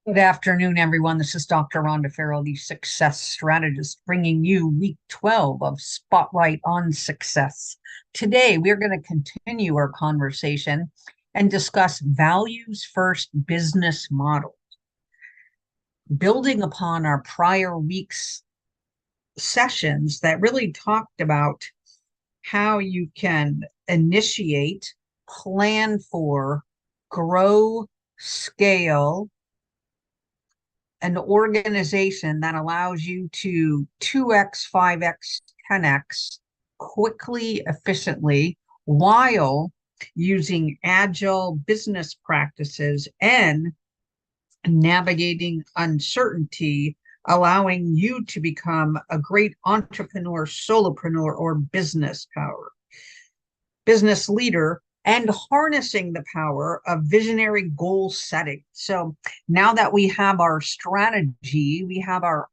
Good afternoon, everyone. This is Dr. Rhonda Farrell, the success strategist, bringing you week 12 of Spotlight on Success. Today, we're going to continue our conversation and discuss values first business model, building upon our prior week's sessions that really talked about how you can initiate, plan for, grow, scale an organization that allows you to 2x, 5x, 10x quickly, efficiently, while using agile business practices and navigating uncertainty, allowing you to become a great entrepreneur, solopreneur, or business leader, and harnessing the power of visionary goal setting. So now that we have our strategy, we have our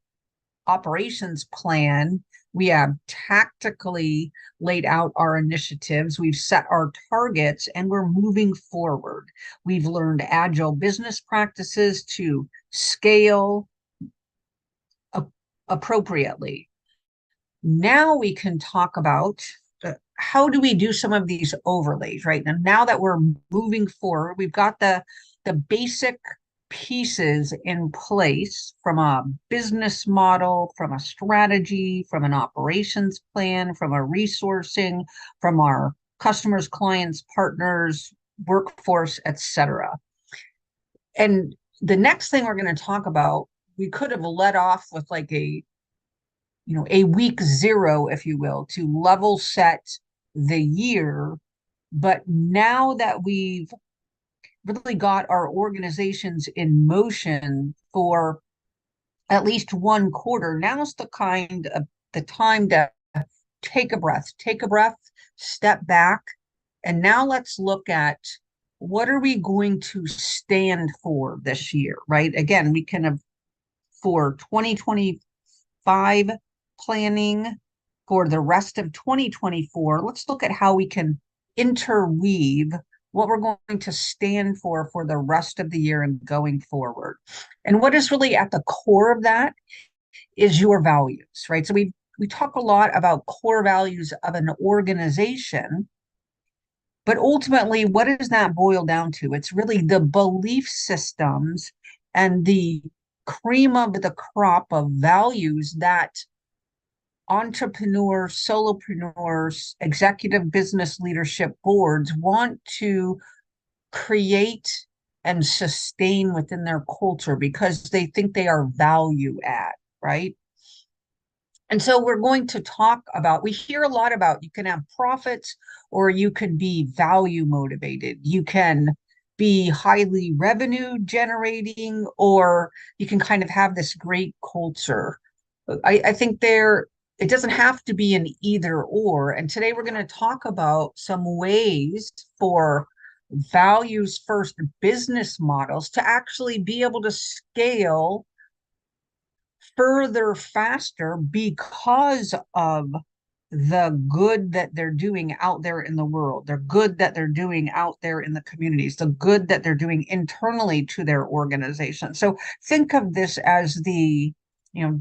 operations plan, we have tactically laid out our initiatives, we've set our targets, and we're moving forward. We've learned agile business practices to scale appropriately. Now we can talk about how do we do some of these overlays, right? And now that we're moving forward, we've got the basic pieces in place from a business model, from a strategy, from an operations plan, from a resourcing, from our customers, clients, partners, workforce, etc. And the next thing we're going to talk about, we could have led off with like a week zero, if you will, to level set the year. But now that we've really got our organizations in motion for at least one quarter, now's the time to take a breath, step back, and now let's look at what are we going to stand for this year, right? Again, we can have for 2025 planning for the rest of 2024, let's look at how we can interweave what we're going to stand for the rest of the year and going forward. And what is really at the core of that is your values, right? So we talk a lot about core values of an organization, but ultimately, what does that boil down to? It's really the belief systems and the cream of the crop of values that entrepreneurs, solopreneurs, executive business leadership boards want to create and sustain within their culture because they think they are value add, right? And so we're going to talk about, we hear a lot about you can have profits or you can be value motivated. You can be highly revenue generating, or you can kind of have this great culture. I think it doesn't have to be an either or. And today we're going to talk about some ways for values first business models to actually be able to scale further faster because of the good that they're doing out there in the world, the good that they're doing out there in the communities, the good that they're doing internally to their organization. So think of this as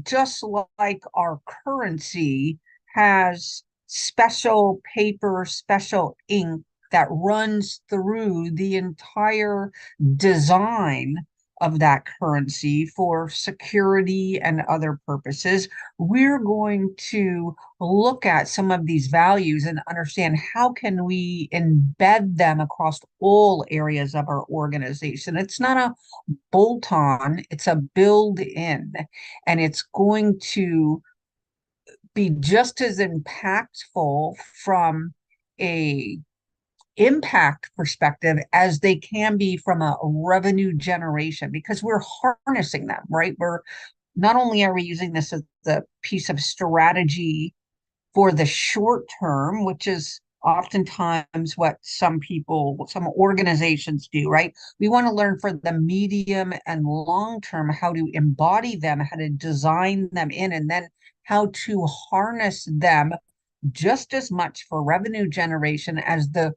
just like our currency has special paper, special ink that runs through the entire design of that currency for security and other purposes. We're going to look at some of these values and understand how can we embed them across all areas of our organization. It's not a bolt on, it's a build in, and it's going to be just as impactful from a impact perspective as they can be from a revenue generation, because we're harnessing them, right? We're not only are we using this as a piece of strategy for the short term, which is oftentimes what some organizations do, right? We want to learn for the medium and long term how to embody them, how to design them in, and then how to harness them just as much for revenue generation as the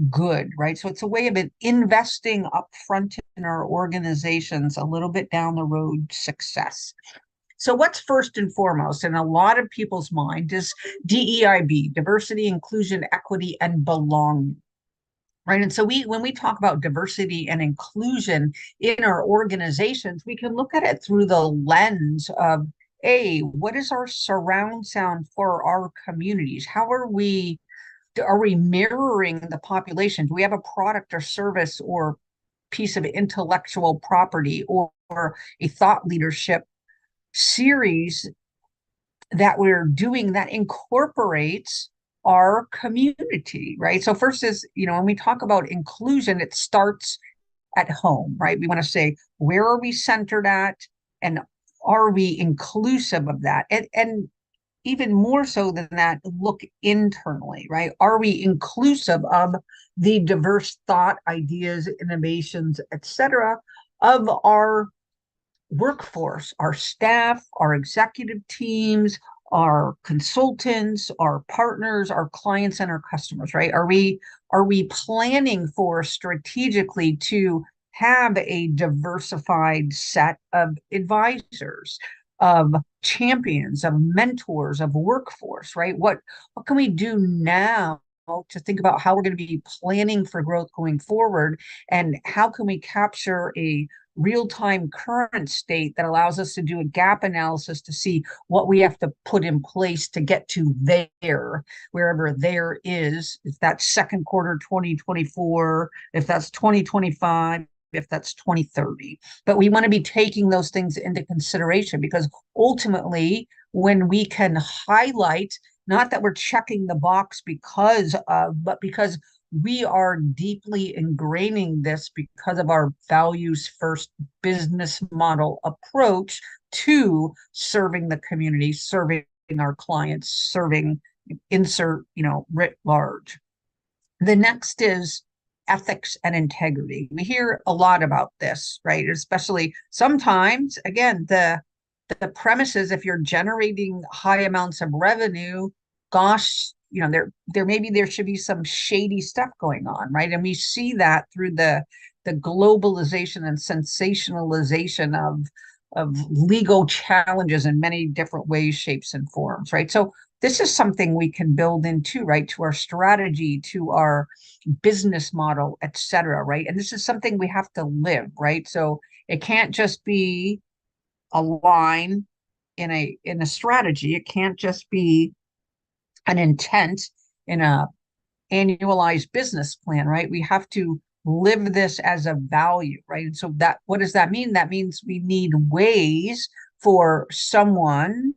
good, right? So it's a way of investing upfront in our organizations, a little bit down the road success. So what's first and foremost in a lot of people's mind is DEIB, diversity, inclusion, equity, and belonging. Right. And so when we talk about diversity and inclusion in our organizations, we can look at it through the lens of what is our surround sound for our communities? How are we mirroring the population? Do we have a product or service or piece of intellectual property or a thought leadership series that we're doing that incorporates our community, right? So first is, when we talk about inclusion, it starts at home, right? We want to say, where are we centered at? And are we inclusive of that? And even more so than that, look internally, right? Are we inclusive of the diverse thought, ideas, innovations, etc., of our workforce, our staff, our executive teams, our consultants, our partners, our clients, and our customers, right? Are we planning for strategically to have a diversified set of advisors, of champions, of mentors, of workforce, right? What can we do now to think about how we're going to be planning for growth going forward, and how can we capture a real-time current state that allows us to do a gap analysis to see what we have to put in place to get to there, wherever there is, if that's second quarter 2024, if that's 2025, if that's 2030. But we want to be taking those things into consideration, because ultimately, when we can highlight, not that we're checking the box but because we are deeply ingraining this because of our values first business model approach to serving the community, serving our clients, serving writ large. The next is ethics and integrity. We hear a lot about this, right? Especially sometimes, again, the premise is, if you're generating high amounts of revenue, gosh, there should be some shady stuff going on, right? And we see that through the globalization and sensationalization of legal challenges in many different ways, shapes, and forms, right? So this is something we can build into, right, to our strategy, to our business model, et cetera, right? And this is something we have to live, right? So it can't just be a line in a strategy. It can't just be an intent in a annualized business plan, right? We have to live this as a value, right? And so what does that mean? That means we need ways for someone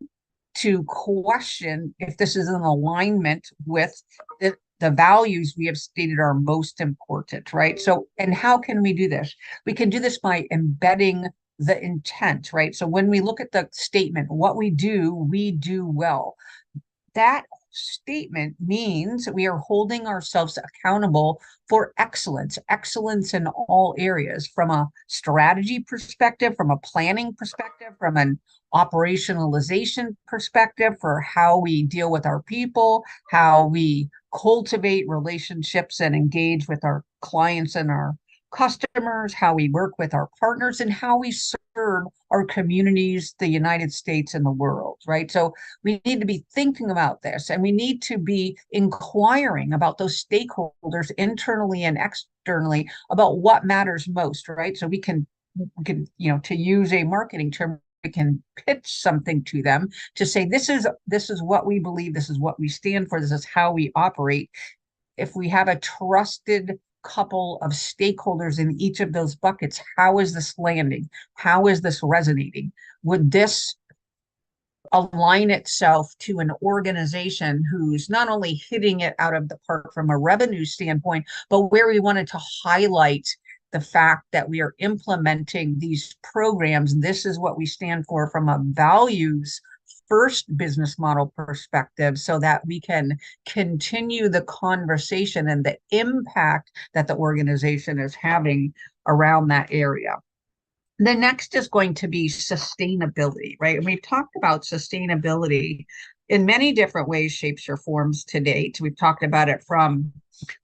to question if this is in alignment with the values we have stated are most important, right? So, and how can we do this? We can do this by embedding the intent, right? So when we look at the statement, what we do well, that statement means we are holding ourselves accountable for excellence in all areas, from a strategy perspective, from a planning perspective, from an operationalization perspective, for how we deal with our people, how we cultivate relationships and engage with our clients and our customers, how we work with our partners, and how we serve our communities, the United States, and the world, right? So we need to be thinking about this, and we need to be inquiring about those stakeholders internally and externally about what matters most, right? So we can, to use a marketing term, we can pitch something to them to say, this is what we believe, this is what we stand for, this is how we operate. If we have a trusted couple of stakeholders in each of those buckets, how is this landing? How is this resonating? Would this align itself to an organization who's not only hitting it out of the park from a revenue standpoint, but where we wanted to highlight the fact that we are implementing these programs? This is what we stand for from a values first business model perspective, so that we can continue the conversation and the impact that the organization is having around that area. The next is going to be sustainability, right? And we've talked about sustainability in many different ways, shapes, or forms to date. We've talked about it from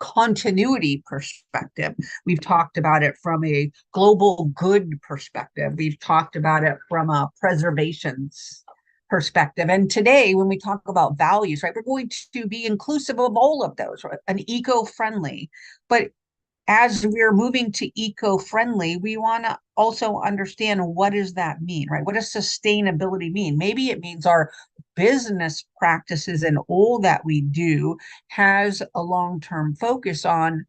continuity perspective. We've talked about it from a global good perspective. We've talked about it from a preservations perspective. And today, when we talk about values, right, we're going to be inclusive of all of those, right? An eco-friendly, but as we're moving to eco-friendly, we want to also understand, what does that mean, right? What does sustainability mean? Maybe it means our business practices and all that we do has a long-term focus on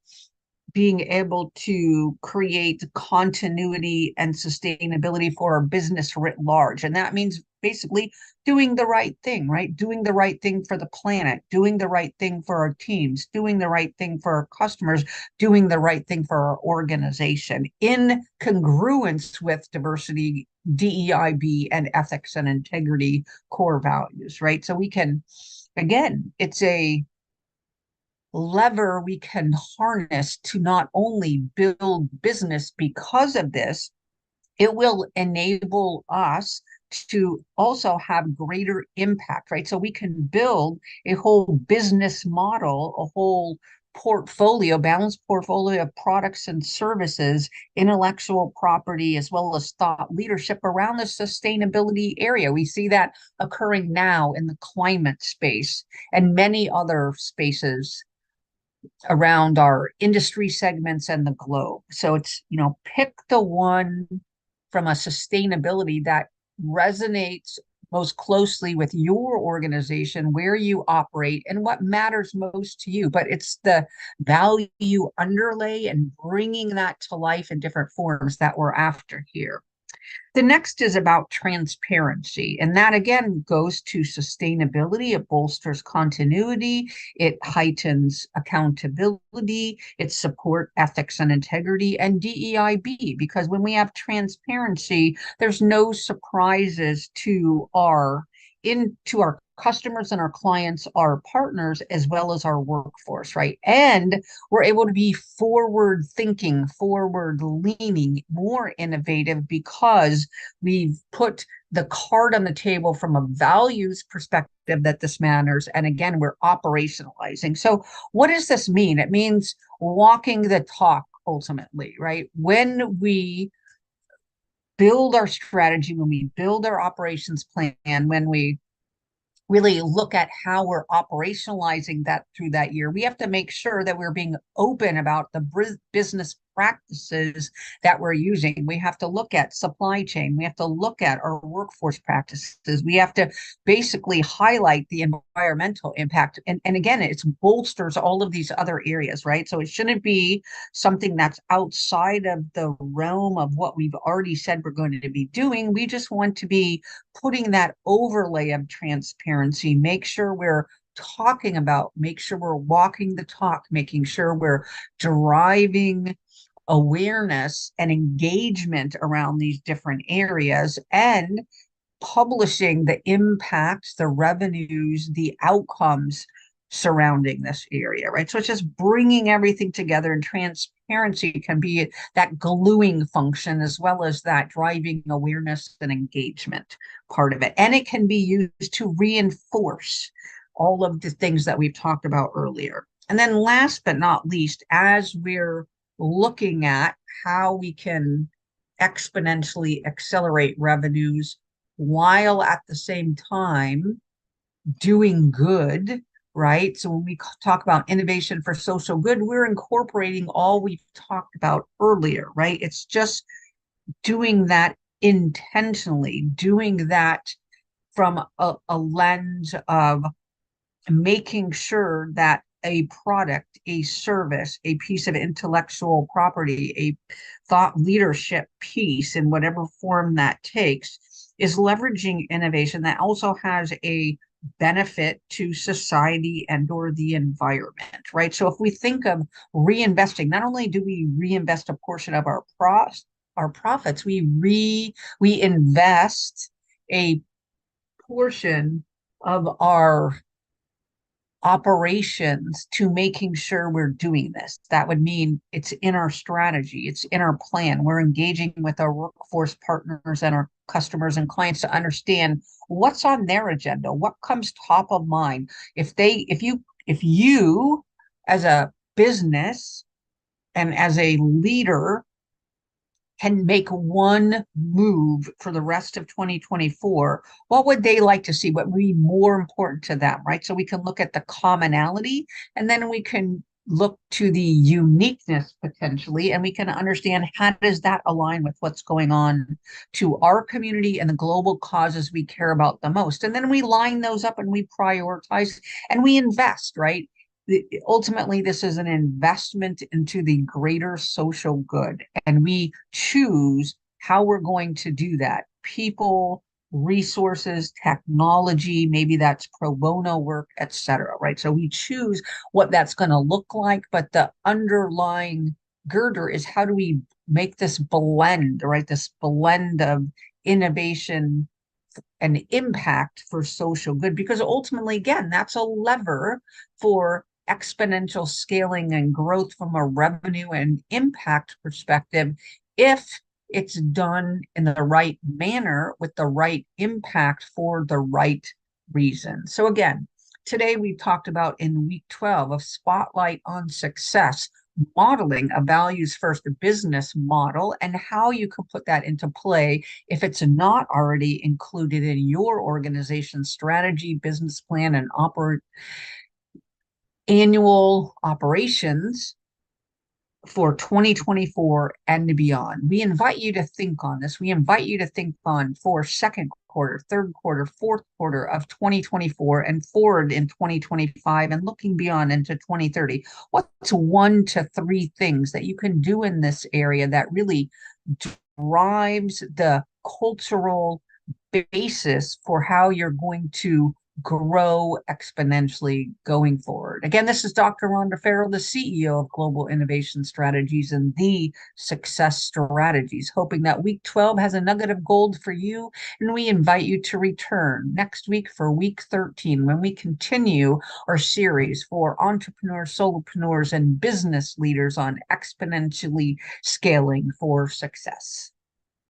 being able to create continuity and sustainability for our business writ large. And that means basically doing the right thing, right? Doing the right thing for the planet, doing the right thing for our teams, doing the right thing for our customers, doing the right thing for our organization in congruence with diversity, DEIB, and ethics and integrity core values, right? So we can, again, it's a lever we can harness to not only build business because of this, it will enable us to also have greater impact, right? So we can build a whole business model, a whole portfolio, balanced portfolio of products and services, intellectual property, as well as thought leadership around the sustainability area. We see that occurring now in the climate space and many other spaces around our industry segments and the globe. So it's, pick the one from a sustainability that resonates most closely with your organization, where you operate, and what matters most to you. But it's the value underlay and bringing that to life in different forms that we're after here. The next is about transparency, and that again goes to sustainability. It bolsters continuity, it heightens accountability, it support ethics and integrity, and DEIB, because when we have transparency, there's no surprises to our customers and our clients, our partners, as well as our workforce, right? And we're able to be forward thinking, forward leaning, more innovative, because we've put the card on the table from a values perspective that this matters. And again, we're operationalizing. So what does this mean? It means walking the talk ultimately, right? When we build our strategy, when we build our operations plan, when we really look at how we're operationalizing that through that year, we have to make sure that we're being open about the business practices that we're using. We have to look at supply chain. We have to look at our workforce practices. We have to basically highlight the environmental impact. And again, it bolsters all of these other areas, right? So it shouldn't be something that's outside of the realm of what we've already said we're going to be doing. We just want to be putting that overlay of transparency, make sure we're talking about, make sure we're walking the talk, making sure we're driving awareness and engagement around these different areas, and publishing the impacts, the revenues, the outcomes surrounding this area, right? So it's just bringing everything together, and transparency can be that gluing function as well as that driving awareness and engagement part of it. And it can be used to reinforce all of the things that we've talked about earlier. And then last but not least, as we're looking at how we can exponentially accelerate revenues while at the same time doing good, right? So when we talk about innovation for social good, we're incorporating all we've talked about earlier, right? It's just doing that intentionally, doing that from a lens of making sure that a product, a service, a piece of intellectual property, a thought leadership piece in whatever form that takes, is leveraging innovation that also has a benefit to society and or the environment, right? So if we think of reinvesting, not only do we reinvest a portion of our profits, we invest a portion of our operations to making sure we're doing this. That would mean it's in our strategy, it's in our plan. We're engaging with our workforce partners and our customers and clients to understand what's on their agenda, what comes top of mind. If you as a business and as a leader can make one move for the rest of 2024, what would they like to see? What would be more important to them, right? So we can look at the commonality, and then we can look to the uniqueness potentially, and we can understand how does that align with what's going on to our community and the global causes we care about the most. And then we line those up and we prioritize and we invest, right? Ultimately, this is an investment into the greater social good, and we choose how we're going to do that. People, resources, technology, maybe that's pro bono work, etc. Right? So we choose what that's going to look like, but the underlying girder is how do we make this blend, right? This blend of innovation and impact for social good, because ultimately, again, that's a lever for exponential scaling and growth from a revenue and impact perspective if it's done in the right manner with the right impact for the right reason. So again, today we talked about in week 12 of Spotlight on Success, modeling a values first business model and how you can put that into play if it's not already included in your organization's strategy, business plan, and annual operations for 2024 and beyond. We invite you to think on this. We invite you to think on for second quarter, third quarter, fourth quarter of 2024 and forward in 2025 and looking beyond into 2030. What's 1 to 3 things that you can do in this area that really drives the cultural basis for how you're going to grow exponentially going forward? Again, this is Dr. Rhonda Farrell, the CEO of Global Innovation Strategies and the Success Strategies, hoping that week 12 has a nugget of gold for you. And we invite you to return next week for week 13 when we continue our series for entrepreneurs, solopreneurs, and business leaders on exponentially scaling for success.